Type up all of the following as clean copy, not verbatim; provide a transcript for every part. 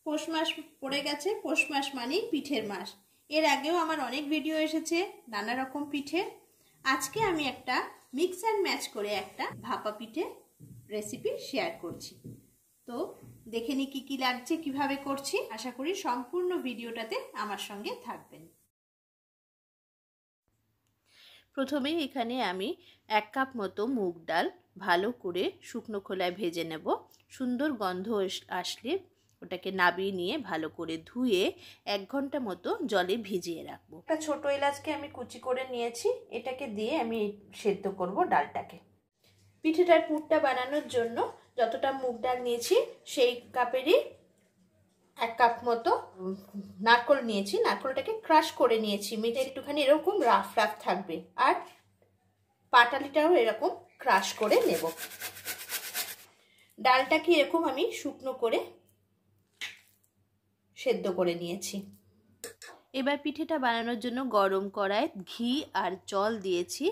পৌষ মাস পড়ে গেছে। পৌষ মাস মানেই পিঠের মাস। এর আগেও আমার অনেক ভিডিও এসেছে নানা রকম পিঠে। আজকে আমি একটা মিক্স অ্যান্ড ম্যাচ করে একটা ভাপা পিঠে রেসিপি শেয়ার করছি। তো দেখে নি কি কি লাগছে, কিভাবে করছি। আশা করি সম্পূর্ণ ভিডিওটাতে আমার সঙ্গে থাকবেন। প্রথমেই এখানে আমি 1 কাপ মতো মুগ ডাল ভালো করে শুকনো খোলায় ভেজে নেব। সুন্দর গন্ধ আসলে ওটাকে নাবিয়ে নিয়ে ভালো করে ধুয়ে 1 ঘন্টা মতো জলে ভিজিয়ে রাখবো। একটা ছোট এলাচকে আমি কুচি করে নিয়েছি, এটাকে দিয়ে আমি সেদ্ধ করব ডালটাকে। পিঠেটার পুরটা বানানোর জন্য যতটা মুগ ডাল নিয়েছি সেই কাপেরই 1 কাপ মতো নারকেল নিয়েছি। নারকেলটাকে ক্রাশ করে নিয়েছি। মিঠে একটুখানি এরকম রাফ রাফ থাকবে। আর পাটালিটাও এরকম ক্রাশ করে নেব। ডালটাকে এরকম আমি শুকনো করে সেদ্ধ করে নিয়েছি। এবার পিঠেটা বানানোর জন্য গরম কড়ায় ঘি আর জল দিয়েছি।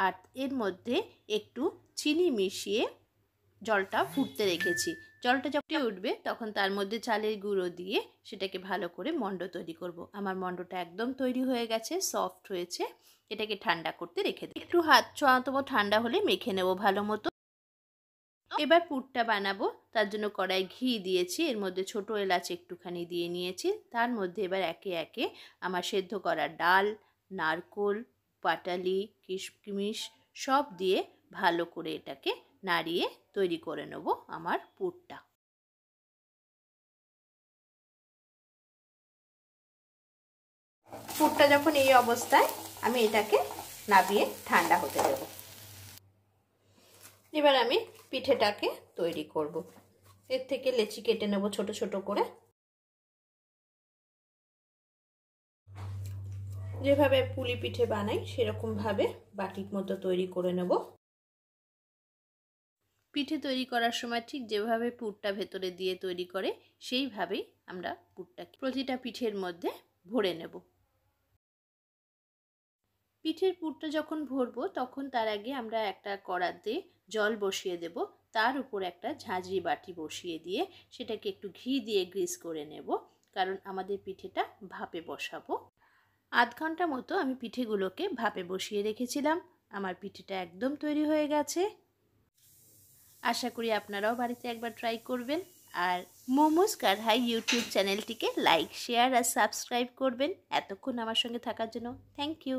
আর এর মধ্যে একটু চিনি মিশিয়ে জলটা ফুটতে রেখেছি। জলটা যখন উঠবে তখন তার মধ্যে চালের গুঁড়ো দিয়ে সেটাকে ভালো করে মণ্ড তৈরি করব। আমার মণ্ডটা একদম তৈরি হয়ে গেছে, সফট হয়েছে। এটাকে ঠান্ডা করতে রেখে দিই। একটু হাত ছোঁয়াতম ঠান্ডা হলে মেখে নেব ভালো মতো। এবার পুরটা বানাবো, তার জন্য কড়াই ঘি দিয়েছি। এর মধ্যে ছোট এলাচ একটুখানি দিয়ে নিয়েছি। তার মধ্যে এবার একে একে আমার সেদ্ধ করা ডাল, নারকোল, পাটালি, কিশমিশ সব দিয়ে ভালো করে এটাকে নাড়িয়ে তৈরি করে নেব আমার পুরটা। পুরটা যখন এই অবস্থায়, আমি এটাকে নাবিয়ে ঠান্ডা হতে দেব। এবার আমি পিঠেটাকে তৈরি করব। এর থেকে লেচি কেটে নেব ছোট ছোট করে। যেভাবে পুলি পিঠে বানাই সেরকম ভাবে বাটির মতো তৈরি করে নেব। পিঠে তৈরি করার সময় ঠিক যেভাবে পুরটা ভেতরে দিয়ে তৈরি করে সেইভাবেই আমরা পুরটাকে প্রতিটা পিঠের মধ্যে ভরে নেব। পিঠের পুরটা যখন ভরবো তখন তার আগে আমরা একটা কড়াতে জল বসিয়ে দেব। তার উপর একটা ঝাঁঝরি বাটি বসিয়ে দিয়ে সেটাকে একটু ঘি দিয়ে গ্রিস করে নেব, কারণ আমাদের পিঠেটা ভাপে বসাবো। আধ ঘন্টা মতো আমি পিঠেগুলোকে ভাপে বসিয়ে রেখেছিলাম। আমার পিঠেটা একদম তৈরি হয়ে গেছে। আশা করি আপনারাও বাড়িতে একবার ট্রাই করবেন। আর মোমোস কারহাই ইউটিউব চ্যানেলটিকে লাইক, শেয়ার আর সাবস্ক্রাইব করবেন। এতক্ষণ আমার সঙ্গে থাকার জন্য থ্যাংক ইউ।